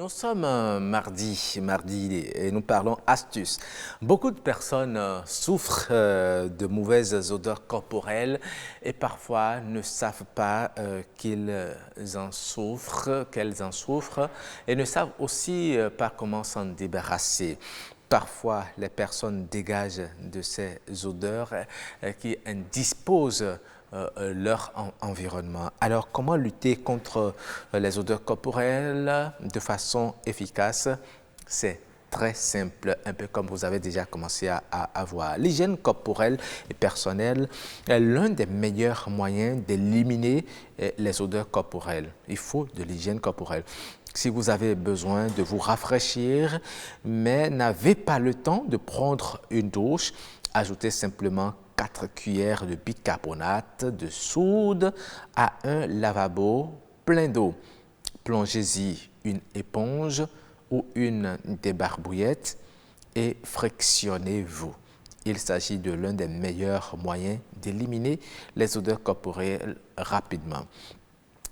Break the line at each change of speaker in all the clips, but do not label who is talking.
Nous sommes mardi et nous parlons astuces. Beaucoup de personnes souffrent de mauvaises odeurs corporelles et parfois ne savent pas qu'elles en souffrent et ne savent aussi pas comment s'en débarrasser. Parfois, les personnes dégagent de ces odeurs qui indisposent leur environnement. Alors, comment lutter contre les odeurs corporelles de façon efficace? C'est très simple, un peu comme vous avez déjà commencé à voir. L'hygiène corporelle et personnelle est l'un des meilleurs moyens d'éliminer les odeurs corporelles. Il faut de l'hygiène corporelle. Si vous avez besoin de vous rafraîchir, mais n'avez pas le temps de prendre une douche, ajoutez simplement 4 cuillères de bicarbonate de soude à un lavabo plein d'eau. Plongez-y une éponge ou une débarbouillette et frictionnez-vous. Il s'agit de l'un des meilleurs moyens d'éliminer les odeurs corporelles rapidement.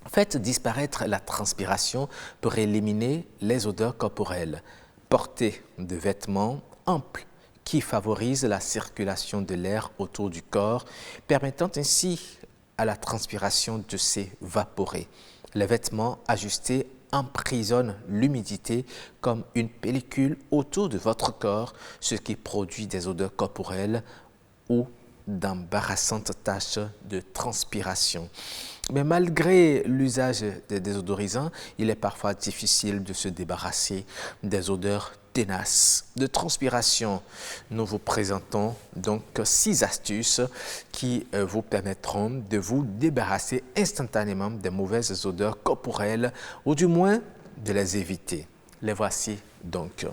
Faites disparaître la transpiration pour éliminer les odeurs corporelles. Portez de vêtements amples qui favorisent la circulation de l'air autour du corps, permettant ainsi à la transpiration de s'évaporer. Les vêtements ajustés emprisonnent l'humidité comme une pellicule autour de votre corps, ce qui produit des odeurs corporelles ou d'embarrassantes taches de transpiration. Mais malgré l'usage des désodorisants, il est parfois difficile de se débarrasser des odeurs ténaces de transpiration. Nous vous présentons donc 6 astuces qui vous permettront de vous débarrasser instantanément des mauvaises odeurs corporelles ou du moins de les éviter. Les voici donc.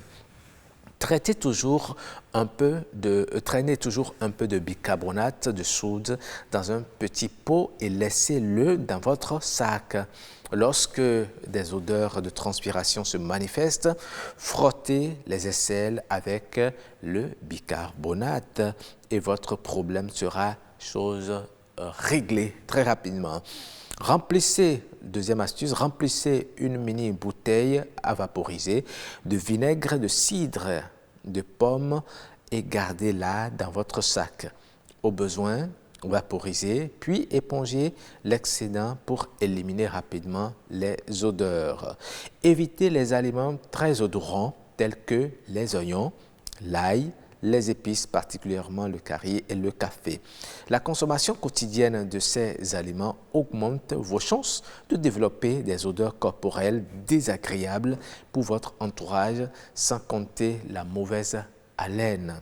Traînez toujours un peu de bicarbonate de soude dans un petit pot et laissez-le dans votre sac. Lorsque des odeurs de transpiration se manifestent, frottez les aisselles avec le bicarbonate et votre problème sera chose réglée très rapidement. Deuxième astuce, remplissez une mini bouteille à vaporiser de vinaigre de cidre de pomme et gardez-la dans votre sac. Au besoin, vaporisez puis épongez l'excédent pour éliminer rapidement les odeurs. Évitez les aliments très odorants tels que les oignons, l'ail, les épices, particulièrement le curry et le café. La consommation quotidienne de ces aliments augmente vos chances de développer des odeurs corporelles désagréables pour votre entourage, sans compter la mauvaise haleine.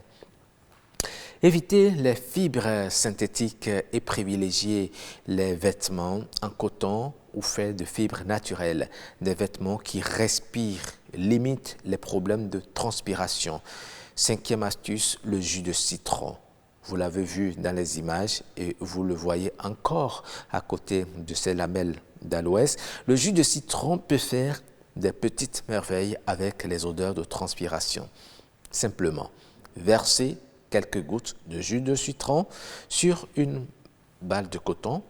Évitez les fibres synthétiques et privilégiez les vêtements en coton ou faits de fibres naturelles. Des vêtements qui respirent limitent les problèmes de transpiration. 5e astuce, le jus de citron. Vous l'avez vu dans les images et vous le voyez encore à côté de ces lamelles d'aloès. Le jus de citron peut faire des petites merveilles avec les odeurs de transpiration. Simplement, versez quelques gouttes de jus de citron sur une balle de coton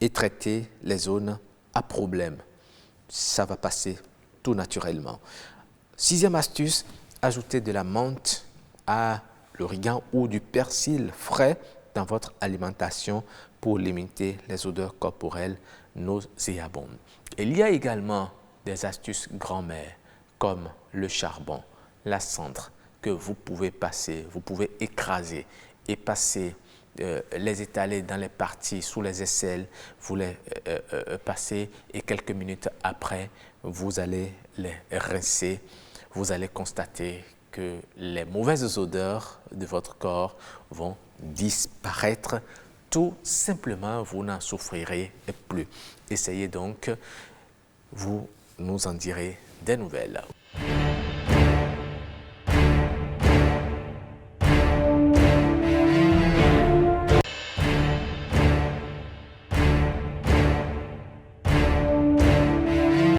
et traitez les zones à problème. Ça va passer tout naturellement. 6e astuce, ajoutez de la menthe à l'origan ou du persil frais dans votre alimentation pour limiter les odeurs corporelles nauséabondes. Il y a également des astuces grand-mère comme le charbon, la cendre que vous pouvez écraser et passer, les étaler dans les parties sous les aisselles, vous les passez et quelques minutes après, vous allez les rincer. Vous allez constater que les mauvaises odeurs de votre corps vont disparaître. Tout simplement, vous n'en souffrirez plus. Essayez donc, vous nous en direz des nouvelles.